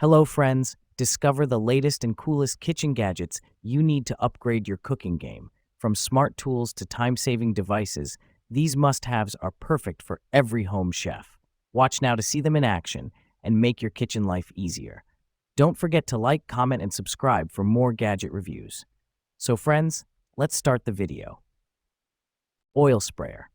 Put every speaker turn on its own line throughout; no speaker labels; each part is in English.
Hello friends, discover the latest and coolest kitchen gadgets you need to upgrade your cooking game. From smart tools to time-saving devices, these must-haves are perfect for every home chef. Watch now to see them in action and make your kitchen life easier. Don't forget to like, comment, and subscribe for more gadget reviews. So friends, let's start the video. Oil sprayer.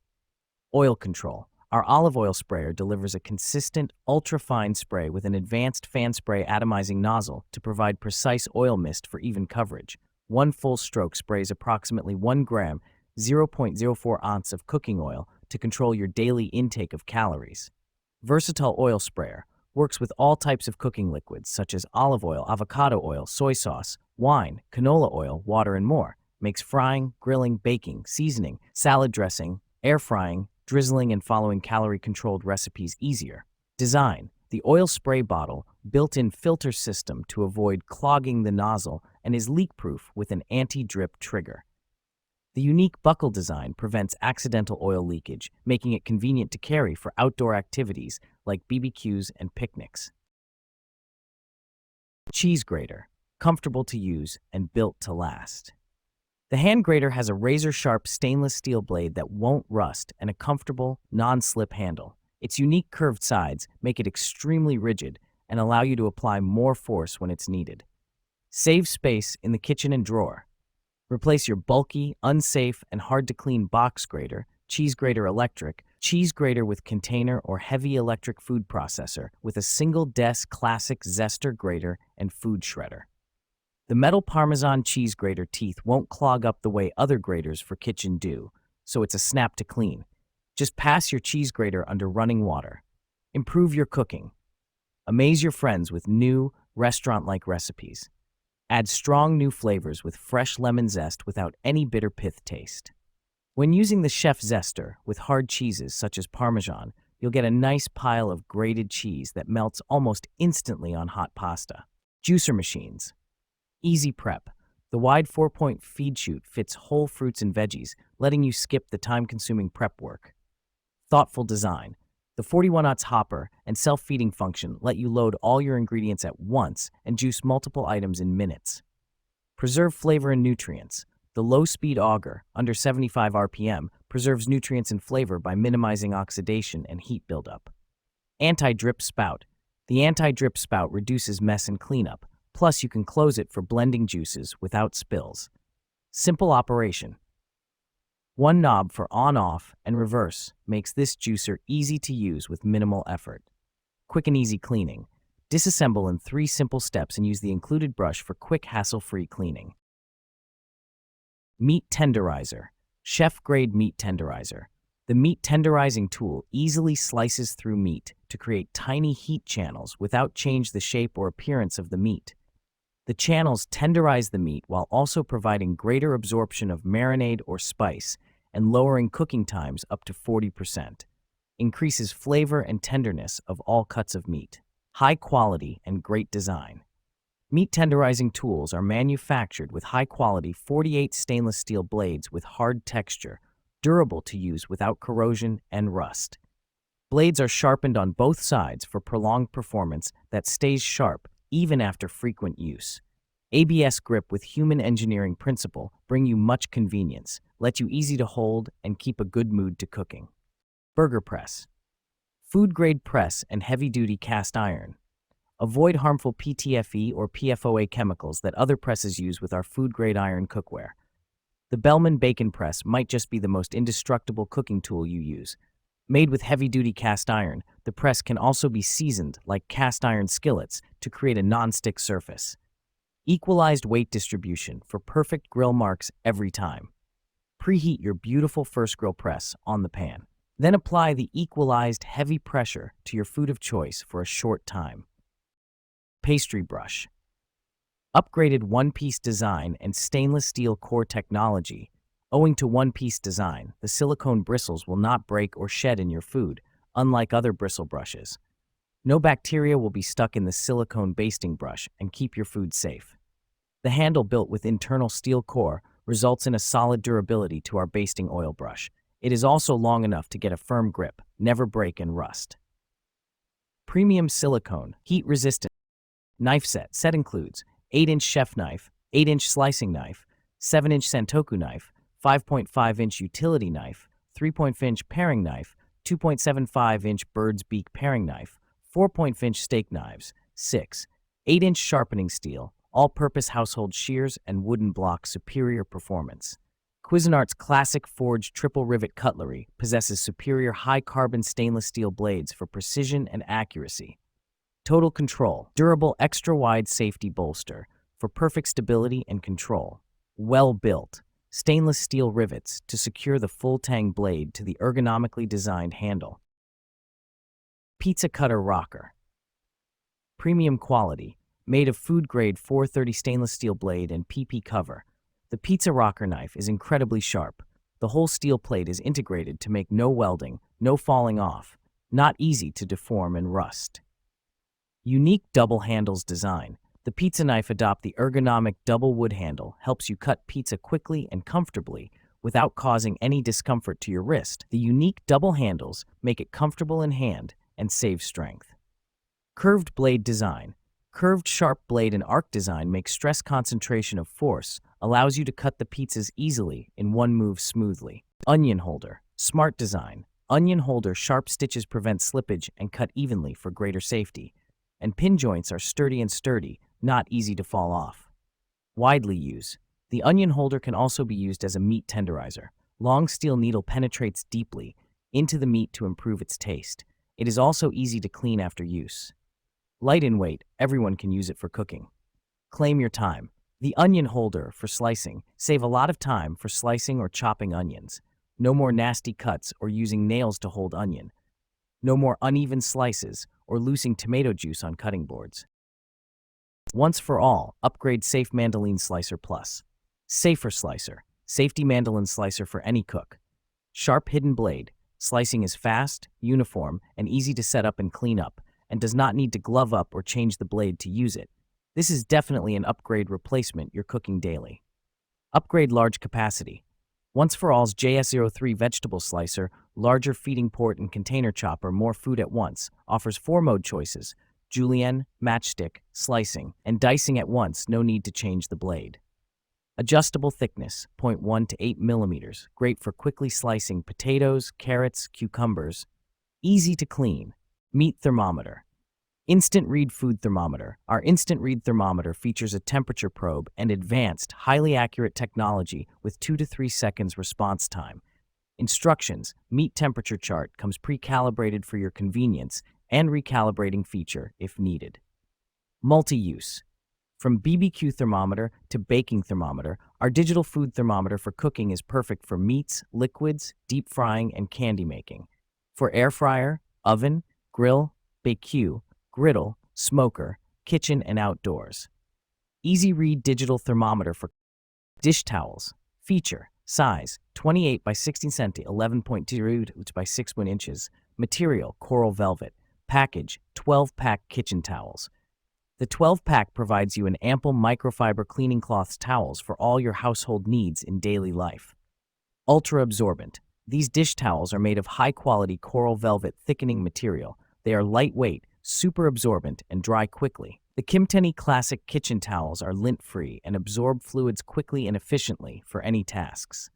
Oil control. Our olive oil sprayer delivers a consistent, ultra-fine spray with an advanced fan spray atomizing nozzle to provide precise oil mist for even coverage. One full stroke sprays approximately 1 gram, 0.04 ounce of cooking oil to control your daily intake of calories. Versatile oil sprayer works with all types of cooking liquids such as olive oil, avocado oil, soy sauce, wine, canola oil, water, and more. Makes frying, grilling, baking, seasoning, salad dressing, air frying, drizzling, and following calorie-controlled recipes easier. Design. The oil spray bottle, built-in filter system to avoid clogging the nozzle, and is leak-proof with an anti-drip trigger. The unique buckle design prevents accidental oil leakage, making it convenient to carry for outdoor activities like BBQs and picnics. Cheese grater. Comfortable to use and built to last. The hand grater has a razor-sharp stainless steel blade that won't rust and a comfortable, non-slip handle. Its unique curved sides make it extremely rigid and allow you to apply more force when it's needed. Save space in the kitchen and drawer. Replace your bulky, unsafe, and hard-to-clean box grater, cheese grater electric, cheese grater with container or heavy electric food processor with a single-desk classic zester grater and food shredder. The metal Parmesan cheese grater teeth won't clog up the way other graters for kitchen do, so it's a snap to clean. Just pass your cheese grater under running water. Improve your cooking. Amaze your friends with new, restaurant-like recipes. Add strong new flavors with fresh lemon zest without any bitter pith taste. When using the chef zester with hard cheeses such as Parmesan, you'll get a nice pile of grated cheese that melts almost instantly on hot pasta. Juicer machines. Easy prep. The wide 4-point feed chute fits whole fruits and veggies, letting you skip the time-consuming prep work. Thoughtful design. The 41-ounce hopper and self-feeding function let you load all your ingredients at once and juice multiple items in minutes. Preserve flavor and nutrients. The low-speed auger, under 75 RPM, preserves nutrients and flavor by minimizing oxidation and heat buildup. Anti-drip spout. The anti-drip spout reduces mess and cleanup. Plus, you can close it for blending juices without spills. Simple operation. One knob for on-off and reverse makes this juicer easy to use with minimal effort. Quick and easy cleaning. Disassemble in 3 simple steps and use the included brush for quick, hassle-free cleaning. Meat tenderizer. Chef-grade meat tenderizer. The meat tenderizing tool easily slices through meat to create tiny heat channels without change the shape or appearance of the meat. The channels tenderize the meat while also providing greater absorption of marinade or spice and lowering cooking times up to 40%. Increases flavor and tenderness of all cuts of meat. High quality and great design. Meat tenderizing tools are manufactured with high-quality 48 stainless steel blades with hard texture, durable to use without corrosion and rust. Blades are sharpened on both sides for prolonged performance that stays sharp even after frequent use. ABS grip with human engineering principle bring you much convenience, let you easy to hold, and keep a good mood to cooking. Burger press. Food-grade press and heavy-duty cast iron. Avoid harmful PTFE or PFOA chemicals that other presses use with our food-grade iron cookware. The Bellman Bacon Press might just be the most indestructible cooking tool you use. Made with heavy-duty cast iron, the press can also be seasoned like cast iron skillets to create a non-stick surface. Equalized weight distribution for perfect grill marks every time. Preheat your beautiful first grill press on the pan. Then apply the equalized heavy pressure to your food of choice for a short time. Pastry brush. Upgraded one-piece design and stainless steel core technology. Owing to one-piece design, the silicone bristles will not break or shed in your food, unlike other bristle brushes. No bacteria will be stuck in the silicone basting brush and keep your food safe. The handle built with internal steel core results in a solid durability to our basting oil brush. It is also long enough to get a firm grip, never break and rust. Premium silicone, heat resistant. Knife set. Set includes 8-inch chef knife, 8-inch slicing knife, 7-inch Santoku knife, 5.5-inch utility knife, 3.5-inch paring knife, 2.75-inch bird's beak paring knife, 4.5-inch steak knives, 6, 8-inch sharpening steel, all-purpose household shears, and wooden block superior performance. Cuisinart's classic forged triple rivet cutlery possesses superior high-carbon stainless steel blades for precision and accuracy. Total control. Durable extra-wide safety bolster for perfect stability and control. Well-built. Stainless steel rivets to secure the full-tang blade to the ergonomically designed handle. Pizza cutter rocker. Premium quality. Made of food-grade 430 stainless steel blade and PP cover. The pizza rocker knife is incredibly sharp. The whole steel plate is integrated to make no welding, no falling off, not easy to deform and rust. Unique double handles design. The pizza knife adopt the ergonomic double wood handle, helps you cut pizza quickly and comfortably without causing any discomfort to your wrist. The unique double handles make it comfortable in hand and save strength. Curved blade design. Curved sharp blade and arc design makes stress concentration of force, allows you to cut the pizzas easily in one move smoothly. Onion holder. Smart design. Onion holder sharp stitches prevent slippage and cut evenly for greater safety. And pin joints are sturdy, not easy to fall off. Widely used. The onion holder can also be used as a meat tenderizer. Long steel needle penetrates deeply into the meat to improve its taste. It is also easy to clean after use. Light in weight, everyone can use it for cooking. Claim your time. The onion holder for slicing. Save a lot of time for slicing or chopping onions. No more nasty cuts or using nails to hold onion. No more uneven slices or losing tomato juice on cutting boards. Once for all, upgrade Safe Mandoline Slicer Plus. Safer Slicer. Safety Mandoline Slicer for any cook. Sharp hidden blade. Slicing is fast, uniform, and easy to set up and clean up, and does not need to glove up or change the blade to use it. This is definitely an upgrade replacement you're cooking daily. Upgrade large capacity. Once for all's JS03 vegetable slicer, larger feeding port and container chopper, more food at once, offers 4 mode choices: julienne, matchstick, slicing, and dicing at once, no need to change the blade. Adjustable thickness, 0.1 to 8 millimeters, great for quickly slicing potatoes, carrots, cucumbers. Easy to clean. Meat thermometer. Instant read food thermometer. Our instant read thermometer features a temperature probe and advanced, highly accurate technology with 2 to 3 seconds response time. Instructions: meat temperature chart comes pre-calibrated for your convenience and recalibrating feature if needed. Multi-use. From BBQ thermometer to baking thermometer, our digital food thermometer for cooking is perfect for meats, liquids, deep frying, and candy making. For air fryer, oven, grill, BBQ, griddle, smoker, kitchen, and outdoors. Easy read digital thermometer for dish towels. Feature: size 28 by 16 cm, 11.2 by 6 inches. Material: coral velvet. Package: 12-pack kitchen towels. The 12-pack provides you an ample microfiber cleaning cloths towels for all your household needs in daily life. Ultra absorbent. These dish towels are made of high-quality coral velvet thickening material. They are lightweight, super absorbent, and dry quickly. The Kimteni Classic kitchen towels are lint-free and absorb fluids quickly and efficiently for any tasks.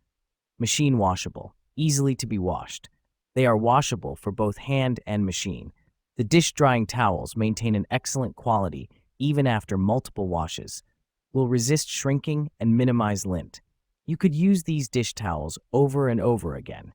Machine washable, easily to be washed. They are washable for both hand and machine. The dish drying towels maintain an excellent quality even after multiple washes, will resist shrinking and minimize lint. You could use these dish towels over and over again.